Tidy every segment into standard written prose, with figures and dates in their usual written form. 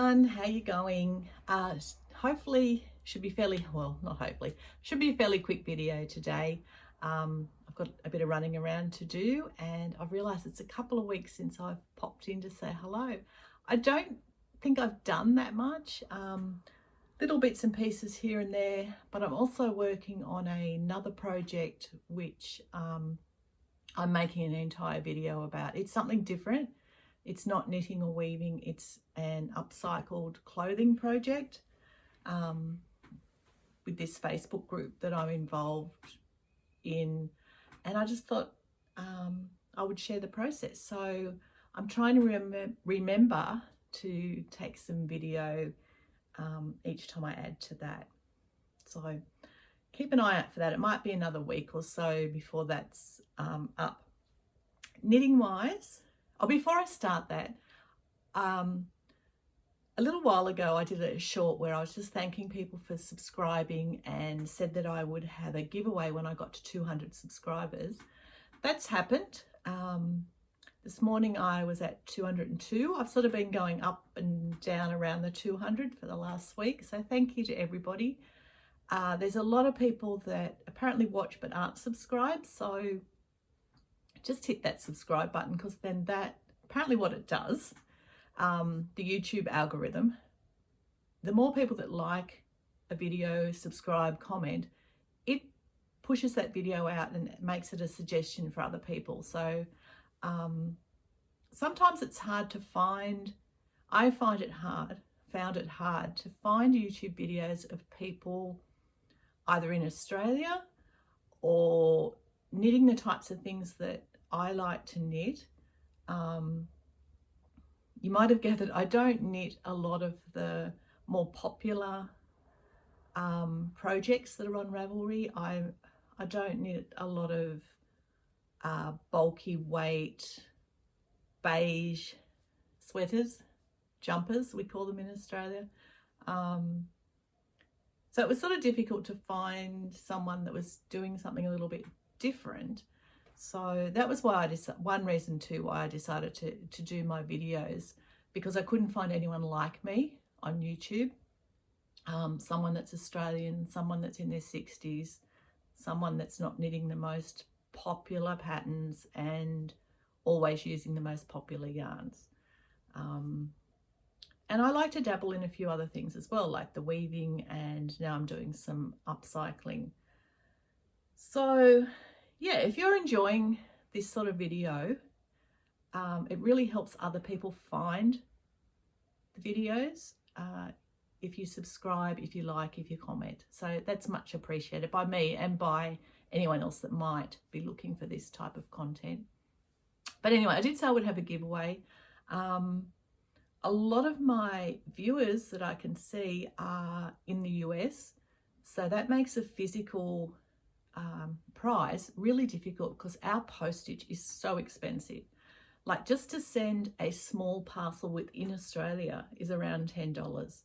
everyone, how you going? Hopefully should be fairly, well, not hopefully, should be a fairly quick video today. I've got a bit of running around to do, and I've realized it's a couple of weeks since I've popped in to say hello. I don't think I've done that much, little bits and pieces here and there, but I'm also working on another project which I'm making an entire video about. It's something different. It's not knitting or weaving, it's an upcycled clothing project with this Facebook group that I'm involved in, and I just thought I would share the process. So I'm trying to remember to take some video each time I add to that. So keep an eye out for that. It might be another week or so before that's up. Knitting wise, before I start that, a little while ago I did a short where I was just thanking people for subscribing and said that I would have a giveaway when I got to 200 subscribers. That's happened. This morning I was at 202. I've sort of been going up and down around the 200 for the last week, so thank you to everybody. There's a lot of people that apparently watch but aren't subscribed, so just hit that subscribe button, because then that, apparently what it does, the YouTube algorithm, the more people that like a video, subscribe, comment, it pushes that video out and makes it a suggestion for other people. So sometimes it's hard to find, I found it hard to find YouTube videos of people either in Australia or knitting the types of things that I like to knit. You might have gathered I don't knit a lot of the more popular projects that are on Ravelry. I don't knit a lot of bulky weight beige sweaters, jumpers we call them in Australia. So it was sort of difficult to find someone that was doing something a little bit different. So that was why one reason too why I decided to do my videos, because I couldn't find anyone like me on YouTube. Someone that's Australian, someone that's in their 60s, someone that's not knitting the most popular patterns and always using the most popular yarns. And I like to dabble in a few other things as well, like the weaving, and now I'm doing some upcycling. So yeah, if you're enjoying this sort of video, it really helps other people find the videos. If you subscribe, if you like, if you comment. So that's much appreciated by me and by anyone else that might be looking for this type of content. But anyway, I did say I would have a giveaway. A lot of my viewers that I can see are in the US, so that makes a physical prize really difficult, because our postage is so expensive. Like just to send a small parcel within Australia is around $10,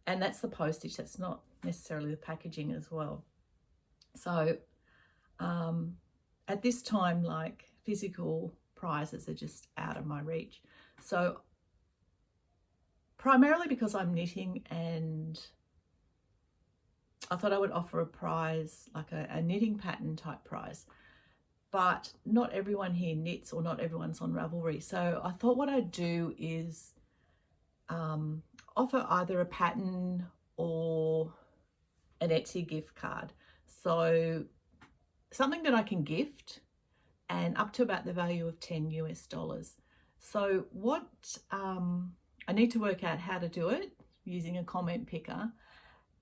and that's the postage, that's not necessarily the packaging as well. So at this time, like, physical prizes are just out of my reach. So primarily because I'm knitting, and I thought I would offer a prize, like a knitting pattern type prize, but not everyone here knits, or not everyone's on Ravelry. So I thought what I'd do is offer either a pattern or an Etsy gift card. So something that I can gift, and up to about the value of $10 US. So what I need to work out how to do it using a comment picker,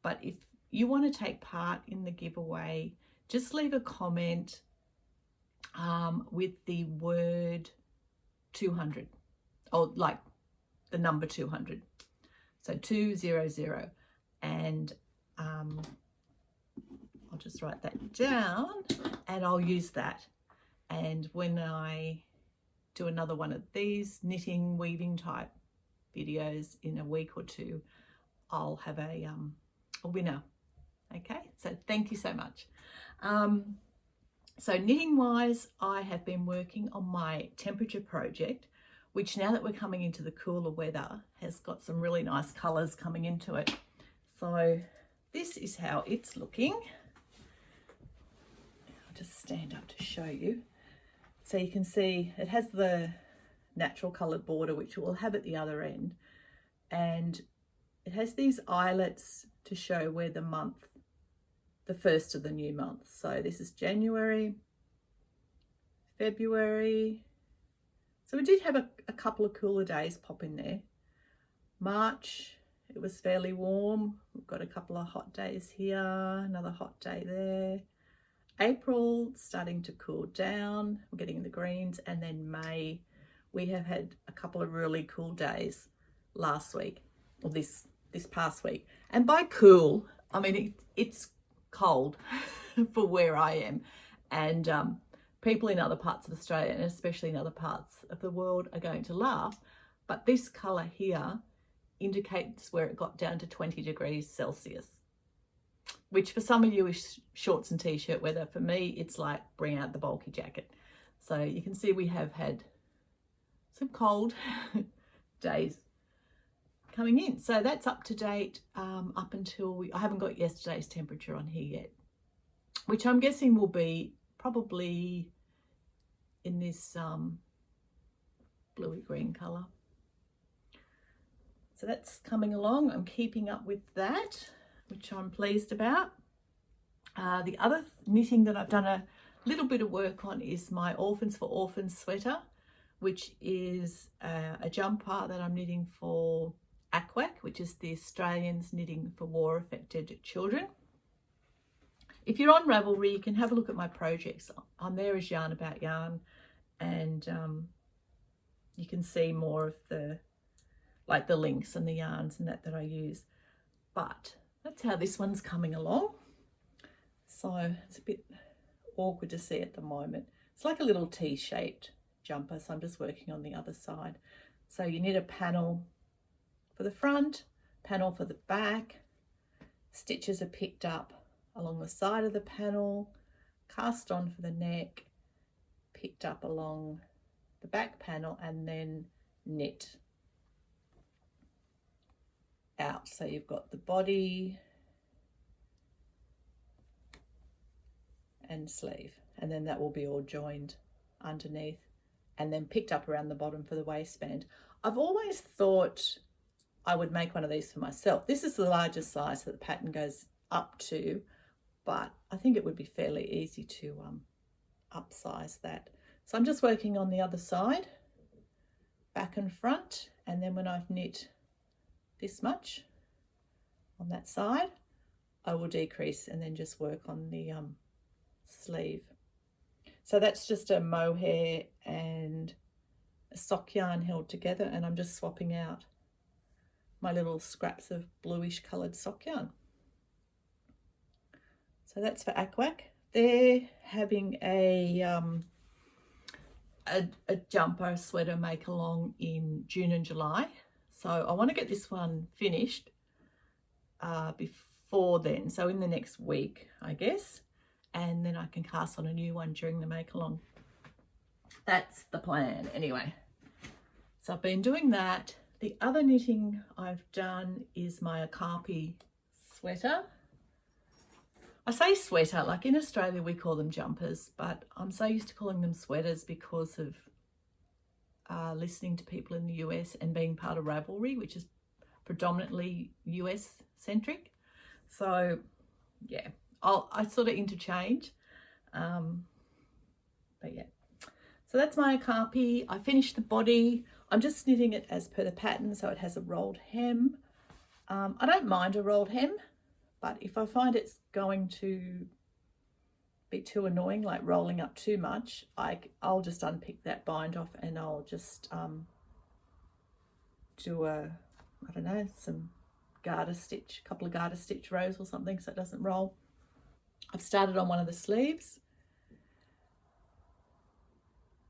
but if you want to take part in the giveaway, just leave a comment with the word 200, or like the number 200, so 200, and I'll just write that down and I'll use that. And when I do another one of these knitting, weaving type videos in a week or two, I'll have a winner. Okay, so thank you so much. So knitting wise, I have been working on my temperature project, which now that we're coming into the cooler weather has got some really nice colours coming into it. So this is how it's looking. I'll just stand up to show you. So you can see it has the natural coloured border, which we'll have at the other end. And it has these eyelets to show where the month, the first of the new month. So this is January, February. So we did have a couple of cooler days pop in there. March, it was fairly warm. We've got a couple of hot days here, another hot day there. April, starting to cool down. We're getting the greens. And then May, we have had a couple of really cool days last week, or this past week. And by cool, I mean it's cold for where I am. And people in other parts of Australia, and especially in other parts of the world, are going to laugh. But this colour here indicates where it got down to 20 degrees Celsius, which for some of you is shorts and t-shirt weather. For me, it's like bring out the bulky jacket. So you can see we have had some cold days coming in. So that's up to date up until I haven't got yesterday's temperature on here yet, which I'm guessing will be probably in this bluey green colour. So that's coming along. I'm keeping up with that, which I'm pleased about. The other knitting that I've done a little bit of work on is my Orphans for Orphans sweater, which is a jumper that I'm knitting for Aquac, which is the Australians knitting for war affected children. If you're on Ravelry, you can have a look at my projects. I'm there as Yarn About Yarn, and you can see more of the links and the yarns and that I use. But that's how this one's coming along. So it's a bit awkward to see at the moment. It's like a little T-shaped jumper, so I'm just working on the other side. So you knit a panel for the front, panel for the back. Stitches are picked up along the side of the panel, cast on for the neck, picked up along the back panel, and then knit out. So you've got the body and sleeve, and then that will be all joined underneath and then picked up around the bottom for the waistband. I've always thought I would make one of these for myself. This is the largest size that the pattern goes up to, but I think it would be fairly easy to upsize that. So I'm just working on the other side, back and front, and then when I've knit this much on that side, I will decrease and then just work on the sleeve. So that's just a mohair and a sock yarn held together, and I'm just swapping out my little scraps of bluish coloured sock yarn. So that's for Aquac. They're having a jumper sweater make along in June and July. So I want to get this one finished before then. So in the next week, I guess. And then I can cast on a new one during the make along. That's the plan anyway. So I've been doing that. The other knitting I've done is my Okapi sweater. I say sweater, like in Australia we call them jumpers, but I'm so used to calling them sweaters because of listening to people in the US and being part of Ravelry, which is predominantly US centric. So yeah, I sort of interchange, but yeah. So that's my Okapi. I finished the body. I'm just knitting it as per the pattern, so it has a rolled hem. I don't mind a rolled hem, but if I find it's going to be too annoying, like rolling up too much, I'll just unpick that bind off and I'll just do I don't know, some garter stitch, a couple of garter stitch rows or something so it doesn't roll. I've started on one of the sleeves,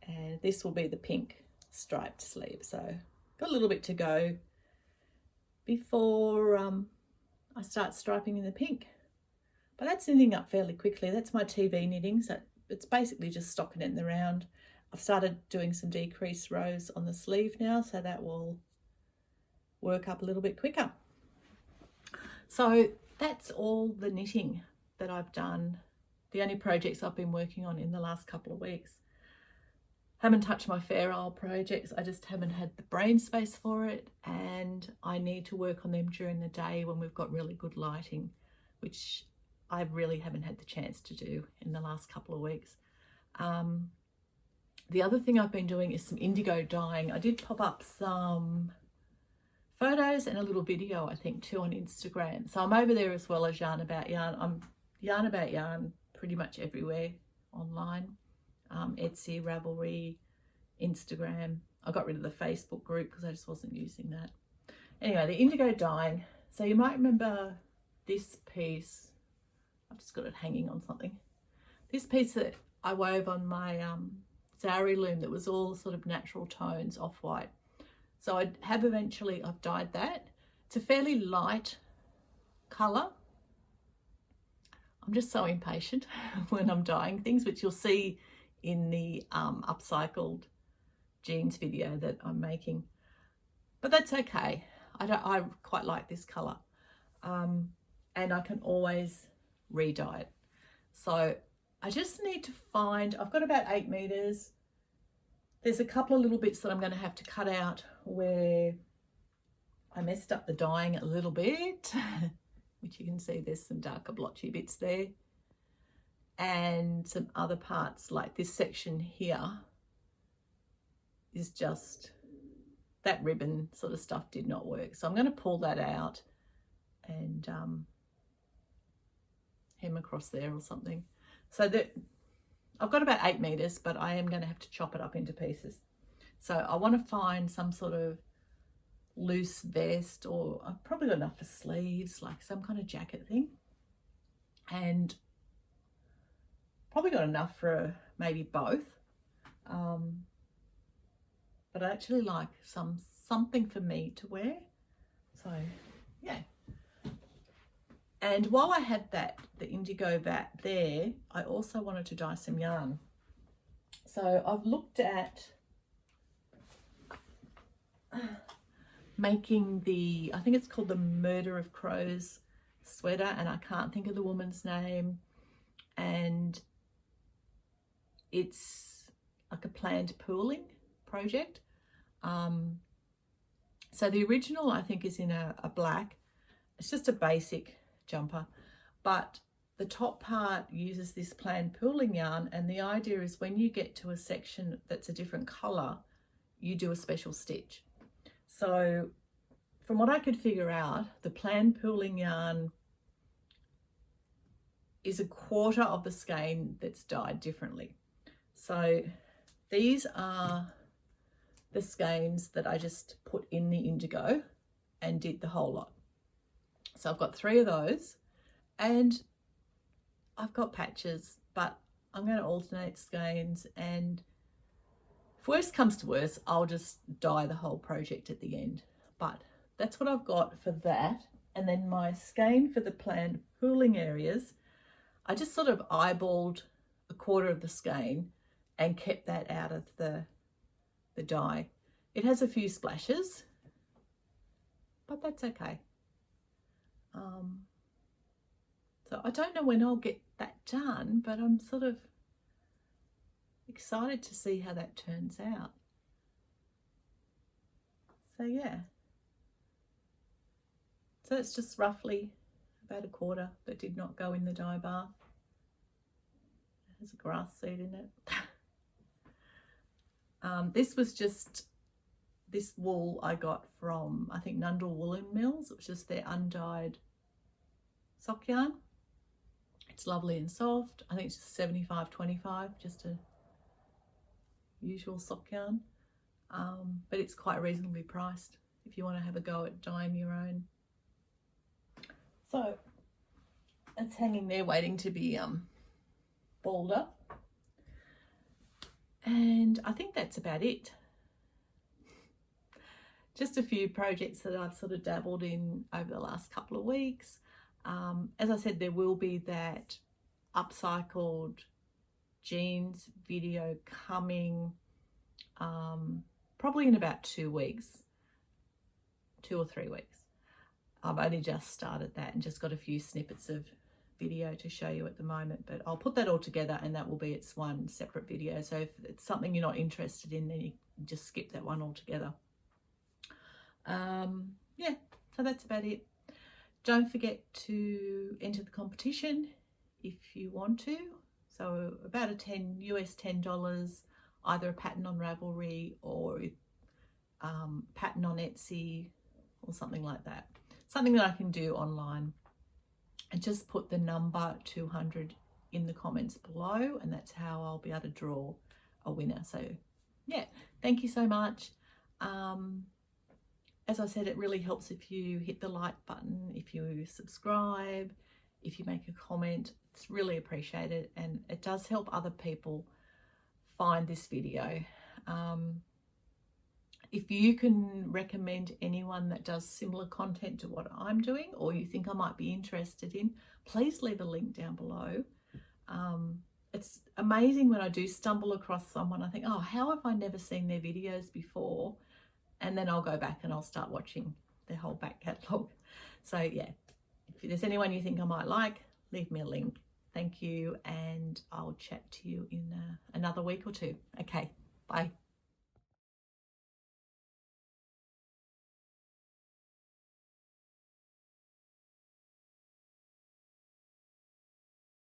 and this will be the pink striped sleeve. So got a little bit to go before I start striping in the pink. But that's knitting up fairly quickly. That's my TV knitting, so it's basically just stocking it in the round. I've started doing some decreased rows on the sleeve now, so that will work up a little bit quicker. So that's all the knitting that I've done. The only projects I've been working on in the last couple of weeks. Haven't touched my Fair Isle projects. I just haven't had the brain space for it, and I need to work on them during the day when we've got really good lighting, which I really haven't had the chance to do in the last couple of weeks. The other thing I've been doing is some indigo dyeing. I did pop up some photos and a little video, I think, too, on Instagram. So I'm over there as well as Yarn About Yarn. I'm Yarn About Yarn pretty much everywhere online. Etsy, Ravelry, Instagram. I got rid of the Facebook group because I just wasn't using that. Anyway, the indigo dyeing. So you might remember this piece. I've just got it hanging on something. This piece that I wove on my Zari loom that was all sort of natural tones, off-white. So I've dyed that. It's a fairly light colour. I'm just so impatient when I'm dyeing things, which you'll see in the upcycled jeans video that I'm making. But that's okay. I quite like this colour. And I can always re-dye it. So I just need to find, I've got about 8 meters. There's a couple of little bits that I'm going to have to cut out where I messed up the dyeing a little bit, which you can see there's some darker blotchy bits there. And some other parts like this section here is just, that ribbon sort of stuff did not work. So I'm going to pull that out and hem across there or something. So that I've got about 8 meters, but I am going to have to chop it up into pieces. So I want to find some sort of loose vest, or I've probably got enough for sleeves, like some kind of jacket thing. And probably got enough for maybe both. But I actually like something for me to wear. So yeah. And while I had the indigo vat there, I also wanted to dye some yarn. So I've looked at making I think it's called the Murder of Crows sweater, and I can't think of the woman's name. And it's like a planned pooling project. So the original, I think, is in a black. It's just a basic jumper, but the top part uses this planned pooling yarn, and the idea is when you get to a section that's a different color, you do a special stitch. So from what I could figure out, the planned pooling yarn is a quarter of the skein that's dyed differently. So these are the skeins that I just put in the indigo and did the whole lot. So I've got 3 of those, and I've got patches, but I'm going to alternate skeins, and if worst comes to worst, I'll just dye the whole project at the end. But that's what I've got for that. And then my skein for the planned pooling areas, I just sort of eyeballed a quarter of the skein and kept that out of the dye. It has a few splashes, but that's okay. So I don't know when I'll get that done, but I'm sort of excited to see how that turns out. So yeah. So it's just roughly about a quarter that did not go in the dye bath. It has a grass seed in it. This was just this wool I got from, I think, Nundle Woolen Mills. It was just their undyed sock yarn. It's lovely and soft. I think it's just 75-25, just a usual sock yarn. But it's quite reasonably priced if you want to have a go at dyeing your own. So it's hanging there waiting to be balled up. And I think that's about it. Just a few projects that I've sort of dabbled in over the last couple of weeks. As I said, there will be that upcycled jeans video coming probably in about 2 weeks, 2 or 3 weeks. I've only just started that and just got a few snippets of video to show you at the moment, but I'll put that all together and that will be its one separate video. So if it's something you're not interested in, then you just skip that one altogether. Yeah, so that's about it. Don't forget to enter the competition if you want to. So about a $10, either a pattern on Ravelry or pattern on Etsy or something like that. Something that I can do online. And just put the number 200 in the comments below, and that's how I'll be able to draw a winner. So yeah, thank you so much. As I said, it really helps if you hit the like button, if you subscribe, if you make a comment. It's really appreciated, and it does help other people find this video. If you can recommend anyone that does similar content to what I'm doing, or you think I might be interested in, please leave a link down below. It's amazing when I do stumble across someone, I think, oh, how have I never seen their videos before? And then I'll go back and I'll start watching their whole back catalogue. So yeah, if there's anyone you think I might like, leave me a link. Thank you, and I'll chat to you in another week or two. Okay, bye.